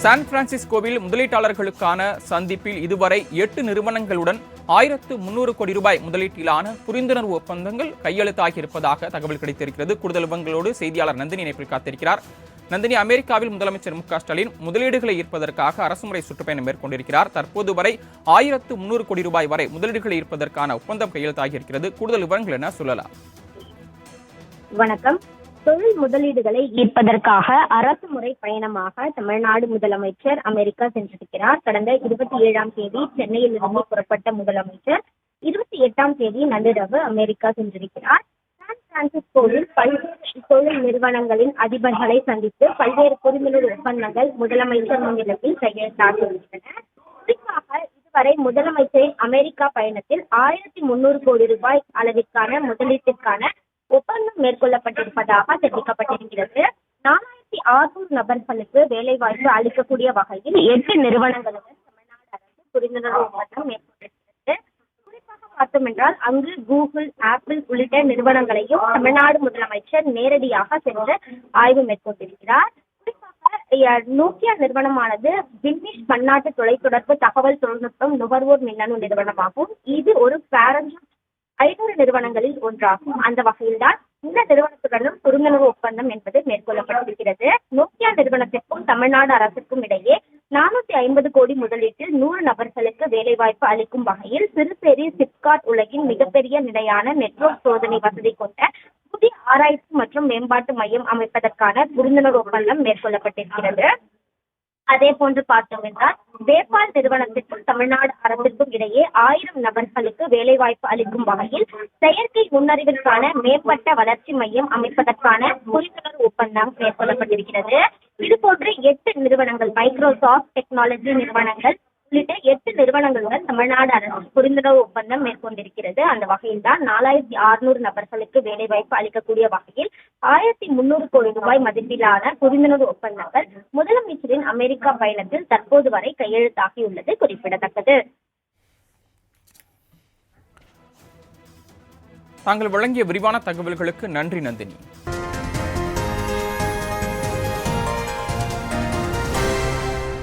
San பிரான்சிஸ்கோவில் முதலீட்டாளர்களுக்கான சந்திப்பில் இதுவரை 8 நிறுவனங்களுடன் 1300 கோடி ரூபாய் முதலீட்டிலான புரிந்துணர்வு ஒப்பந்தங்கள் கையெழுத்தாகியிருப்பதாக தகவல் கிடைத்திருக்கிறது. கூடுதல் விவரங்களோடு செய்தியாளர் நந்தினி இணைப்பில் காத்திருக்கிறார். நந்தினி, அமெரிக்காவில் முதலமைச்சர் மு.க.ஸ்டாலின் முதலீடுகளை ஈர்ப்பதற்காக அரசுமுறை சுற்றுப்பயணம் மேற்கொண்டிருக்கிறார். தற்போது வரை 1300 கோடி ரூபாய் வரை முதலீடுகளை ஈர்ப்பதற்கான ஒப்பந்தம் கையெழுத்தாகியிருக்கிறது. கூடுதல் விவரங்கள் என்ன சொல்லலாம்? வணக்கம். தொழில் முதலீடுகளை ஈர்ப்பதற்காக அரசு முறை பயணமாக தமிழ்நாடு முதலமைச்சர் அமெரிக்கா சென்றிருக்கிறார். கடந்த 27ஆம் தேதி சென்னையிலிருந்து புறப்பட்ட முதலமைச்சர் 28ஆம் தேதி நள்ளிரவு அமெரிக்கா சென்றிருக்கிறார். சான் பிரான்சிஸ்கோவில் பல்வேறு தொழில் நிறுவனங்களின் அதிபர்களை சந்தித்து பல்வேறு புரிந்துணர்வு ஒப்பந்தங்கள் முதலமைச்சர் முன்னிலையில் கையெழுத்தாகியுள்ளன. குறிப்பாக இதுவரை முதலமைச்சரின் அமெரிக்கா பயணத்தில் 1300 கோடி ரூபாய் அளவிற்கான முதலீட்டிற்கான ஒப்பந்தம் மேற்கொள்ளப்பட்டிருப்பதாக தெரிவிக்கப்பட்டிருக்கிறது. 4600 நபர்களுக்கு வேலைவாய்ப்பு அளிக்கக்கூடிய வகையில் 8 நிறுவனங்களுடன் தமிழ்நாடு அரசு புரிந்துணர்வு ஒப்பந்தம் மேற்கொண்டிருக்கிறது. குறிப்பாக பார்த்தோம் என்றால் அங்கு கூகுள், ஆப்பிள் உள்ளிட்ட நிறுவனங்களையும் தமிழ்நாடு முதலமைச்சர் நேரடியாக சென்று ஆய்வு மேற்கொண்டிருக்கிறார். குறிப்பாக நோக்கியா நிறுவனமானது பிரிட்டிஷ் பன்னாட்டு தொலைத்தொடர்பு தகவல் தொழில்நுட்பம் நுகர்வோர் மின்னணு நிறுவனமாகும். இது ஒரு பாரஞ்சாட் 500 நிறுவனங்களில் ஒன்றாகும். அந்த வகையில்தான் இந்த நிறுவனத்துடனும் புரிந்துணர்வு ஒப்பந்தம் என்பது மேற்கொள்ளப்பட்டிருக்கிறது. நோக்கியா நிறுவனத்திற்கும் தமிழ்நாடு அரசுக்கும் இடையே 450 கோடி முதலீட்டில் 100 நபர்களுக்கு வேலைவாய்ப்பு அளிக்கும் வகையில் சிறுசேரி சிப்காட் உலகின் மிகப்பெரிய நிலையான நெட்வொர்க் சோதனை வசதி கொண்ட புதிய ஆராய்ச்சி மற்றும் மேம்பாட்டு மையம் அமைப்பதற்கான புரிந்துணர்வு ஒப்பந்தம் மேற்கொள்ளப்பட்டிருக்கிறது. அதே போன்று பார்த்தோம் என்றால் பேபால் நிறுவனத்திற்கும் தமிழ்நாடு அரசிற்கும் இடையே 1000 நபர்களுக்கு வேலைவாய்ப்பு அளிக்கும் வகையில் செயற்கை நுண்ணறிவிற்கான மேம்பட்ட வளர்ச்சி மையம் அமைப்பதற்கான புரிந்துணர்வு ஒப்பந்தம் மேற்கொள்ளப்பட்டிருக்கிறது. இதுபோன்று 8 நிறுவனங்கள், மைக்ரோசாப்ட் டெக்னாலஜி நிறுவனங்கள் உள்ளிட்ட 8 நிறுவனங்களுடன் தமிழ்நாடு அரசு புரிந்துணர்வு ஒப்பந்தம் மேற்கொண்டிருக்கிறது. அந்த வகையில் தான் 4600 நபர்களுக்கு வேலைவாய்ப்பு அளிக்கக்கூடிய வகையில் 1300 கோடி ரூபாய் மதிப்பிலான புரிந்துணர்வு ஒப்பந்தங்கள் முதலமைச்சரின் அமெரிக்கா பயணத்தில் தற்போது வரை கையெழுத்தாகியுள்ளது குறிப்பிடத்தக்கது. தாங்கள் வழங்கிய விரிவான தகவல்களுக்கு நன்றி நந்தினி.